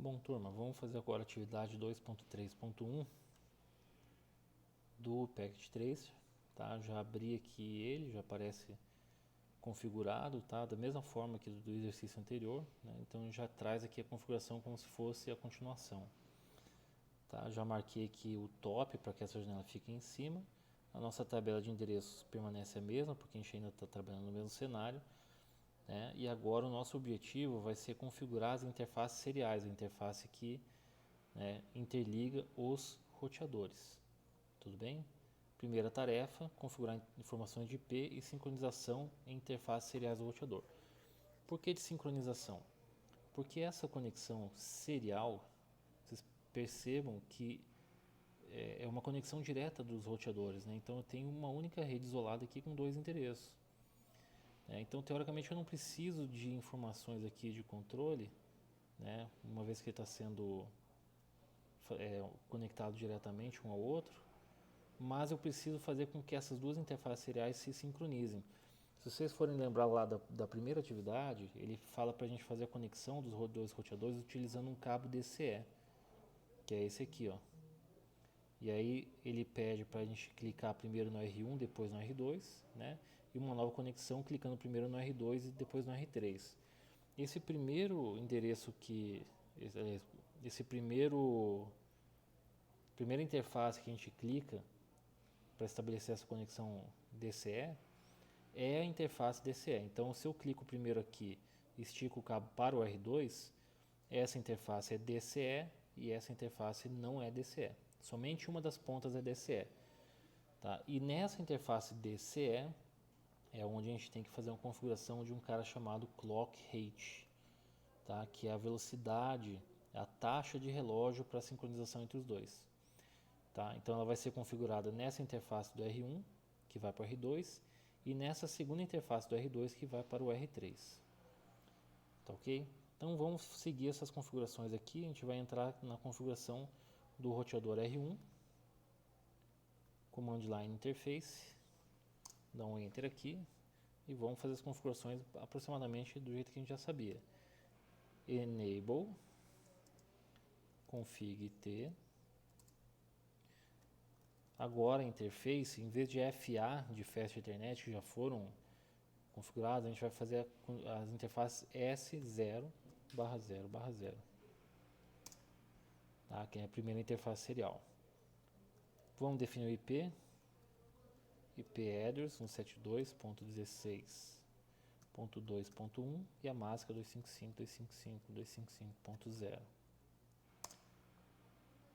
Bom, turma, vamos fazer agora a atividade 2.3.1 do Packet Tracer, tá? Já abri aqui ele, já aparece configurado, tá? Da mesma forma que do exercício anterior, né? Então já traz aqui a configuração como se fosse a continuação, tá? Já marquei aqui o top para que essa janela fique em cima. A nossa tabela de endereços permanece a mesma, porque a gente ainda está trabalhando no mesmo cenário, né? E agora o nosso objetivo vai ser configurar as interfaces seriais, a interface que, né, interliga os roteadores. Tudo bem? Primeira tarefa, configurar informações de IP e sincronização em interfaces seriais do roteador. Por que de sincronização? Porque essa conexão serial, vocês percebam que é uma conexão direta dos roteadores, né? Então eu tenho uma única rede isolada aqui com dois endereços. Então teoricamente eu não preciso de informações aqui de controle, né? Uma vez que ele está sendo conectado diretamente um ao outro, mas eu preciso fazer com que essas duas interfaces seriais se sincronizem. Se vocês forem lembrar lá da primeira atividade, ele fala para a gente fazer a conexão dos dois roteadores utilizando um cabo DCE, que é esse aqui, ó. E aí ele pede para a gente clicar primeiro no R1, depois no R2, né? E uma nova conexão clicando primeiro no R2 e depois no R3. Esse primeiro endereço que primeira interface que a gente clica para estabelecer essa conexão DCE é a interface DCE. Então, se eu clico primeiro aqui e estico o cabo para o R2, essa interface é DCE e essa interface não é DCE. Somente uma das pontas é DCE. Tá? E nessa interface DCE é onde a gente tem que fazer uma configuração de um cara chamado clock rate, tá? Que é a velocidade, a taxa de relógio para a sincronização entre os dois. Tá? Então ela vai ser configurada nessa interface do R1, que vai para o R2, e nessa segunda interface do R2, que vai para o R3. Tá ok? Então vamos seguir essas configurações aqui. A gente vai entrar na configuração do roteador R1, Command Line Interface, dá um Enter aqui, e vamos fazer as configurações aproximadamente do jeito que a gente já sabia. Enable, config T. Agora a interface, em vez de FA de Fast Ethernet, que já foram configuradas, a gente vai fazer as interfaces S0/0/0, tá? Que é a primeira interface serial. Vamos definir o IP address 172.16.2.1 e a máscara 255.255.255.0.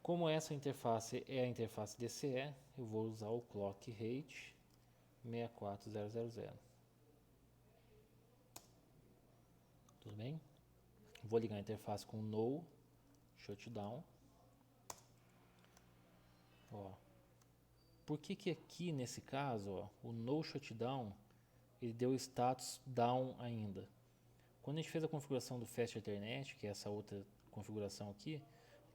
Como essa interface é a interface DCE, eu vou usar o clock rate 64000. Tudo bem? Vou ligar a interface com no shutdown. Ó. Por que aqui nesse caso, ó, o no shutdown ele deu status down ainda? Quando a gente fez a configuração do Fast Ethernet, que é essa outra configuração aqui,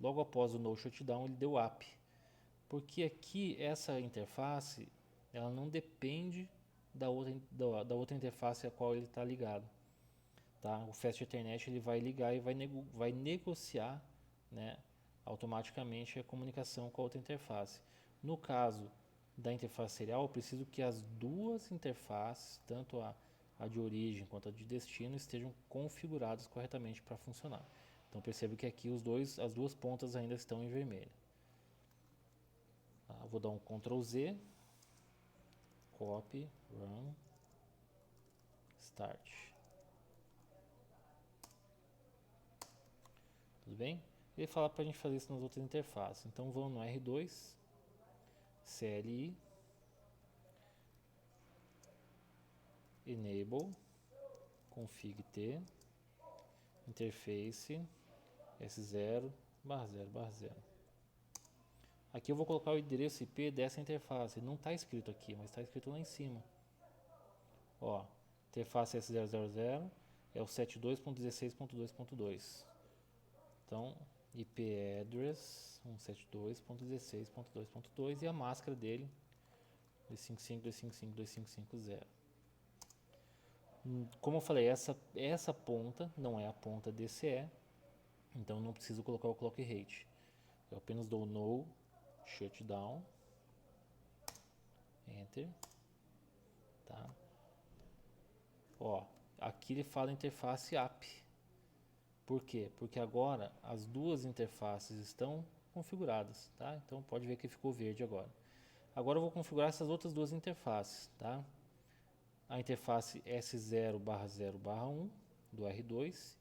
logo após o no shutdown ele deu up. Porque aqui essa interface ela não depende da outra interface a qual ele está ligado. Tá? O Fast Ethernet ele vai ligar e vai negociar, né, automaticamente a comunicação com a outra interface. No caso da interface serial, eu preciso que as duas interfaces, tanto a de origem quanto a de destino, estejam configuradas corretamente para funcionar. Então perceba que aqui as duas pontas ainda estão em vermelho. Tá? Vou dar um Ctrl Z, copy, run, start. Tudo bem? Ele fala para a gente fazer isso nas outras interfaces. Então vamos no R2, CLI, Enable, config T, interface S0/0/0. Aqui eu vou colocar o endereço IP dessa interface. Não está escrito aqui, mas está escrito lá em cima. Ó, interface S0/0/0 é o 72.16.2.2. Então, IP address 172.16.2.2 e a máscara dele 255.255.255.0. Como eu falei, essa ponta não é a ponta DCE, Então não preciso colocar o clock rate. Eu apenas dou no shutdown, enter, tá? Ó, aqui ele fala interface app. Por quê? Porque agora as duas interfaces estão configuradas, tá? Então pode ver que ficou verde agora. Agora eu vou configurar essas outras duas interfaces, tá? A interface S0/0/1 do R2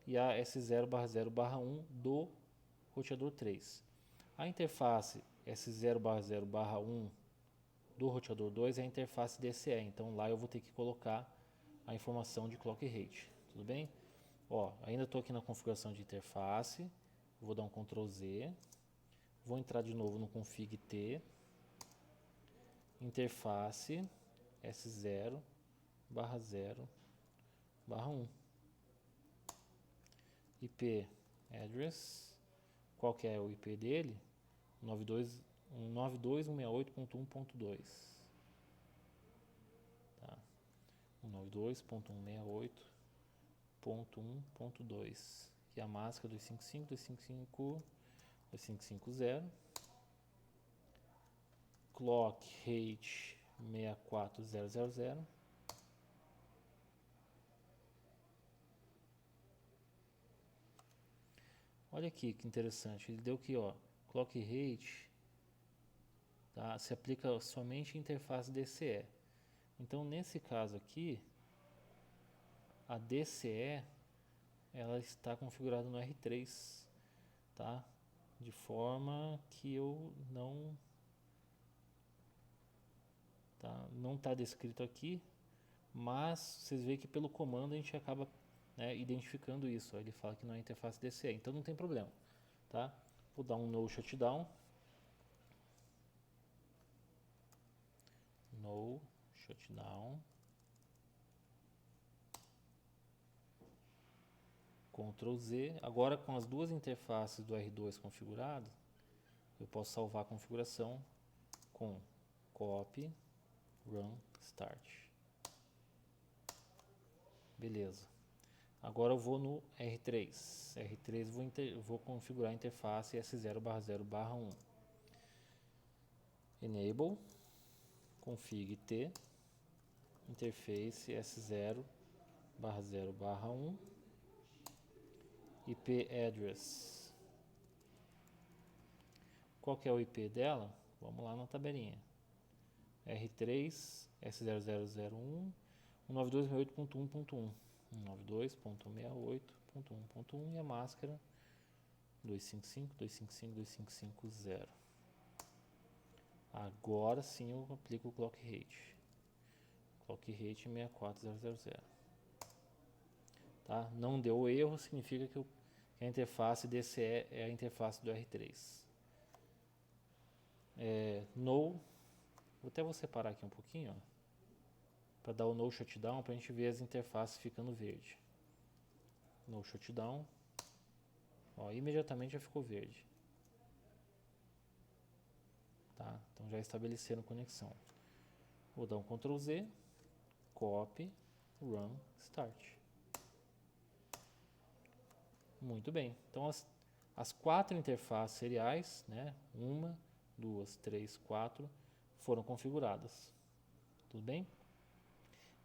e a S0/0/1 do roteador 3. A interface S0/0/1 do roteador 2 é a interface DCE, então lá eu vou ter que colocar a informação de clock rate, tudo bem? Ó, ainda estou aqui na configuração de interface, vou dar um Ctrl Z, vou entrar de novo no config T, interface S0/0/1, IP address, qual que é o IP dele? 192.168.1.2, tá? 192.168.1.2, e a máscara 255.255.250, clock rate 64000. Olha aqui que interessante, ele deu aqui, ó, clock rate, tá? Se aplica somente em interface DCE. Então nesse caso aqui, a DCE ela está configurada no R3, tá? De forma que eu não está descrito aqui, mas vocês veem que pelo comando a gente acaba, né, identificando isso. Ó, ele fala que não é interface DCE, então não tem problema, tá? Vou dar um no shutdown, Ctrl Z. Agora com as duas interfaces do R2 configuradas, eu posso salvar a configuração com copy, run, start. Beleza. Agora eu vou no R3. Vou configurar a interface S0/0/1. Enable, config T, interface S0/0/1, IP address. Qual que é o IP dela? Vamos lá na tabelinha. R3 S0001 192.168.1.1, 192.168.1.1, e a máscara 255.255.255.0. Agora sim eu aplico o clock rate. Clock rate 64000. Tá? Não deu erro, significa que a interface DCE é a interface do R3. No, até vou separar aqui um pouquinho, para dar o no shutdown, para a gente ver as interfaces ficando verde. No shutdown, ó, imediatamente já ficou verde. Tá? Então já estabeleceram conexão. Vou dar um Ctrl Z, copy, run, start. Muito bem. Então as quatro interfaces seriais, né, 1, 2, 3, 4, foram configuradas. Tudo bem?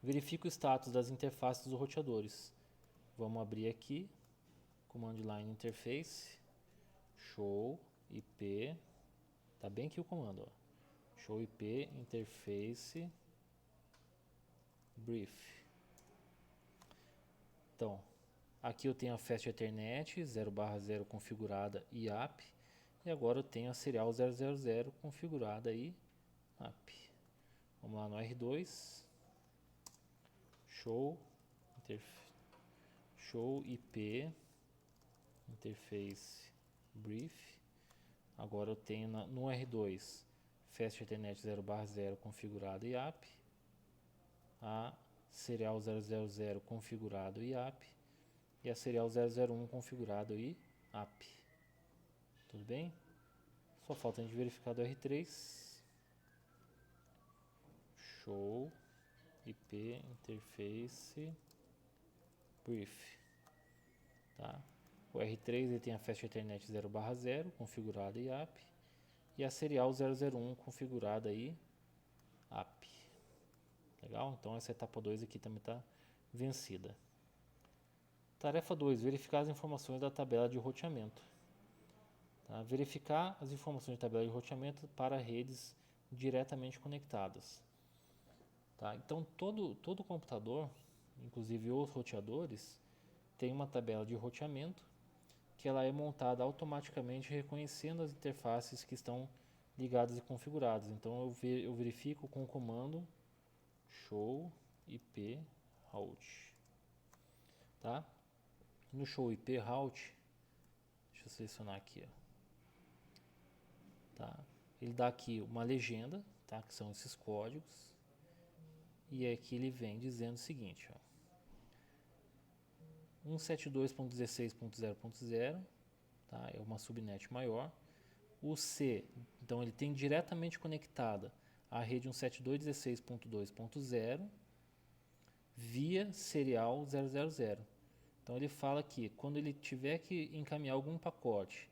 Verifique o status das interfaces dos roteadores. Vamos abrir aqui, command line interface, show IP, tá bem aqui o comando, ó. Show IP interface brief. Então, aqui eu tenho a Fast Ethernet 0/0 configurada e app, e agora eu tenho a serial 000 configurada e app. Vamos lá no R2, show IP interface brief. Agora eu tenho no R2 Fast Ethernet 0/0 configurado e app, a serial 000 configurado e app, e a serial 001 configurado e app. Tudo bem? Só falta a gente verificar do R3. Show IP interface brief. Tá? O R3 ele tem a Fast Ethernet 0/0 configurada em AP e a serial 001 configurada aí AP. Legal? Então essa etapa 2 aqui também está vencida. Tarefa 2, verificar as informações da tabela de roteamento. Tá? Verificar as informações de tabela de roteamento para redes diretamente conectadas. Tá? Então todo computador, inclusive os roteadores, tem uma tabela de roteamento que ela é montada automaticamente reconhecendo as interfaces que estão ligadas e configuradas. Então eu verifico com o comando show IP route. Tá? No show IP route, deixa eu selecionar aqui, ó. Tá? Ele dá aqui uma legenda, tá? Que são esses códigos, e aqui ele vem dizendo o seguinte, ó, 172.16.0.0, tá? É uma subnet maior. O C, então ele tem diretamente conectada a rede 172.16.2.0 via serial 000. Então ele fala que quando ele tiver que encaminhar algum pacote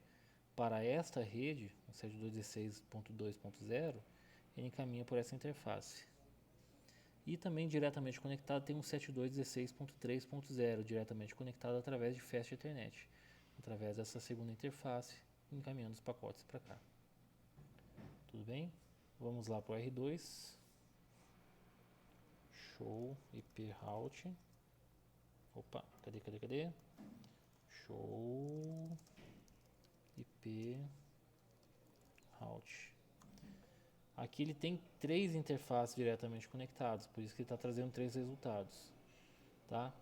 para esta rede 172.16.2.0, ele encaminha por essa interface. E também diretamente conectado tem um 172.16.3.0 diretamente conectado através de Fast Ethernet, através dessa segunda interface, encaminhando os pacotes para cá. Tudo bem? Vamos lá para o R2. Show IP route. Opa, cadê? Show IP route. Aqui ele tem 3 interfaces diretamente conectadas, por isso que ele está trazendo 3 resultados. Tá?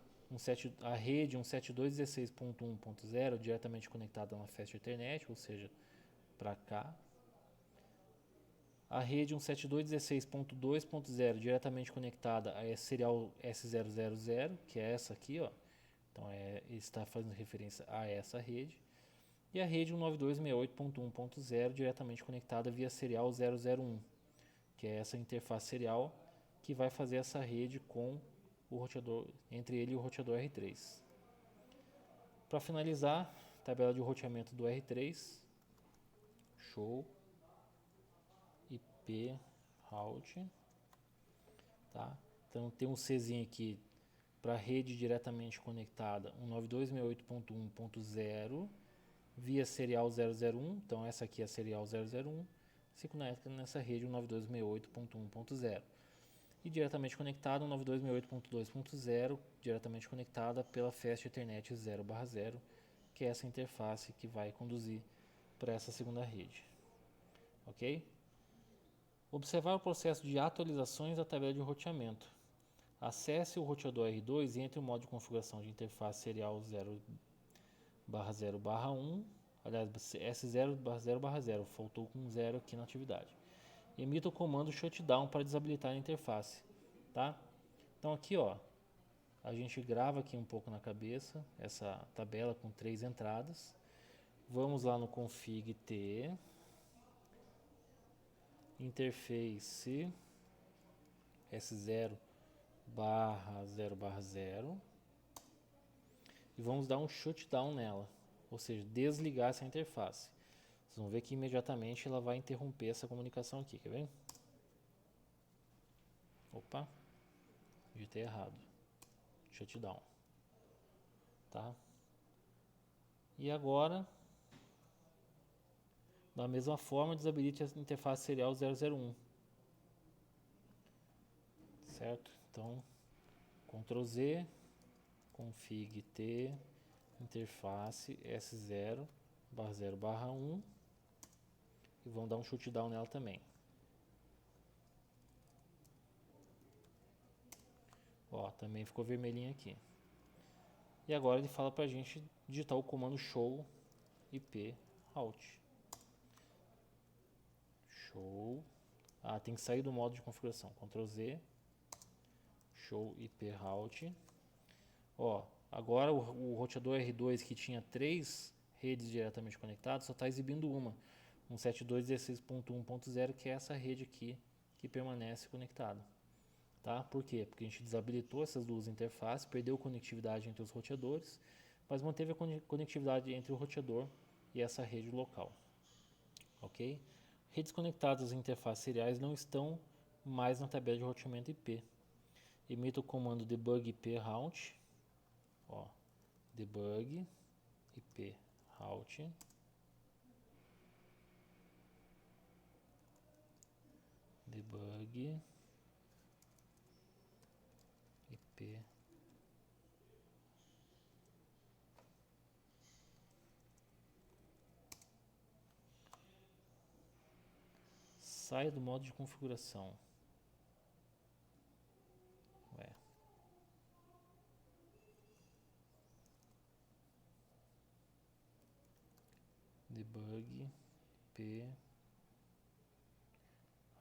A rede 172.16.1.0 diretamente conectada na Fast Ethernet, ou seja, para cá. A rede 172.16.2.0 diretamente conectada a serial S000, que é essa aqui, ó. Então está fazendo referência a essa rede. E a rede 192.68.1.0 diretamente conectada via serial 001, que é essa interface serial que vai fazer essa rede com o roteador, entre ele e o roteador R3. Para finalizar, tabela de roteamento do R3, show IP route, tá? Então tem um Czinho aqui para rede diretamente conectada 192.68.1.0 via serial 001, então essa aqui é a serial 001, se conecta nessa rede 192.68.1.0. E diretamente conectada 192.68.2.0, diretamente conectada pela Fast Ethernet 0/0, que é essa interface que vai conduzir para essa segunda rede. Ok? Observar o processo de atualizações da tabela de roteamento. Acesse o roteador R2 e entre o modo de configuração de interface serial 0/0/1, aliás, S0/0/0, faltou com 0 aqui na atividade. Emita o comando shutdown para desabilitar a interface, tá? Então aqui, ó, a gente grava aqui um pouco na cabeça essa tabela com 3 entradas. Vamos lá no config T, interface S0/0/0 e vamos dar um shutdown nela, ou seja, desligar essa interface. Vocês vão ver que imediatamente ela vai interromper essa comunicação aqui, quer ver? Opa, digitei errado. Shutdown. Tá? E agora, da mesma forma, desabilite a interface serial 001. Certo? Então, Ctrl Z, config T, interface S0/0/1 e vamos dar um shutdown nela também. Ó, também ficou vermelhinho aqui. E agora ele fala pra gente digitar o comando show IP route. Show. Tem que sair do modo de configuração. Ctrl Z. Show IP route. Ó, agora o roteador R2 que tinha 3 redes diretamente conectadas só está exibindo uma. 172.16.1.0, que é essa rede aqui que permanece conectada. Tá? Por quê? Porque a gente desabilitou essas duas interfaces, perdeu conectividade entre os roteadores, mas manteve a conectividade entre o roteador e essa rede local. Ok? Redes conectadas às interfaces seriais não estão mais na tabela de roteamento IP. Emita o comando debug IP route, debug IP route, debug IP saia do modo de configuração. Debug IP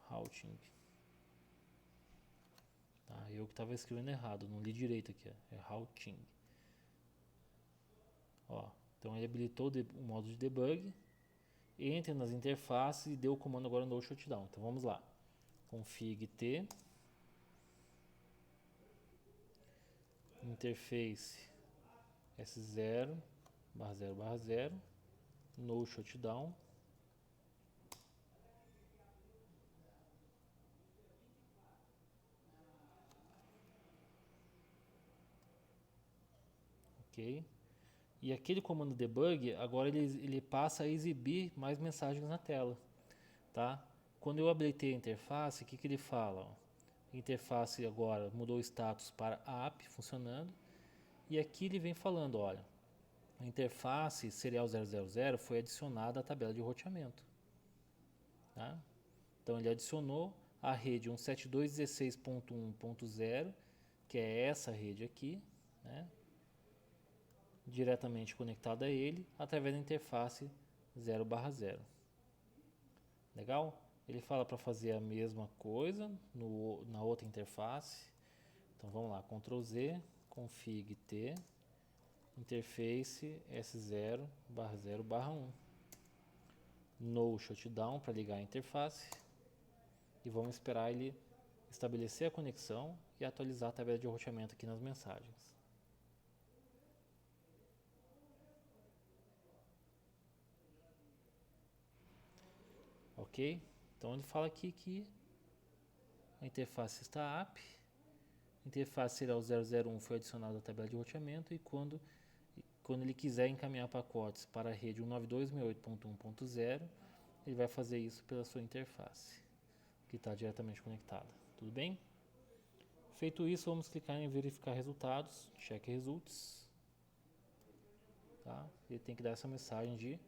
routing. Tá, eu que estava escrevendo errado, não li direito aqui, é routing. Então ele habilitou o modo de debug, entra nas interfaces e deu o comando agora no shutdown. Então vamos lá, config t interface S0/0/0 no shutdown. Ok? E aquele comando debug, agora ele passa a exibir mais mensagens na tela. Tá? Quando eu habilitei a interface, o que ele fala? A interface agora mudou o status para app funcionando. E aqui ele vem falando, olha, a interface serial 000 foi adicionada à tabela de roteamento. Tá? Então ele adicionou a rede 172.16.1.0, que é essa rede aqui, né? Diretamente conectada a ele através da interface 0/0. Legal? Ele fala para fazer a mesma coisa na outra interface. Então vamos lá, Ctrl Z, config t, interface S0/0/1. No shutdown para ligar a interface. E vamos esperar ele estabelecer a conexão e atualizar a tabela de roteamento aqui nas mensagens. Ok? Então ele fala aqui que a interface está app, a interface serial 001 foi adicionada à tabela de roteamento e quando ele quiser encaminhar pacotes para a rede 192.68.1.0, ele vai fazer isso pela sua interface, que está diretamente conectada. Tudo bem? Feito isso, vamos clicar em verificar resultados, check results. Tá? Ele tem que dar essa mensagem de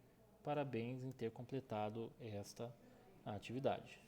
parabéns em ter completado esta atividade.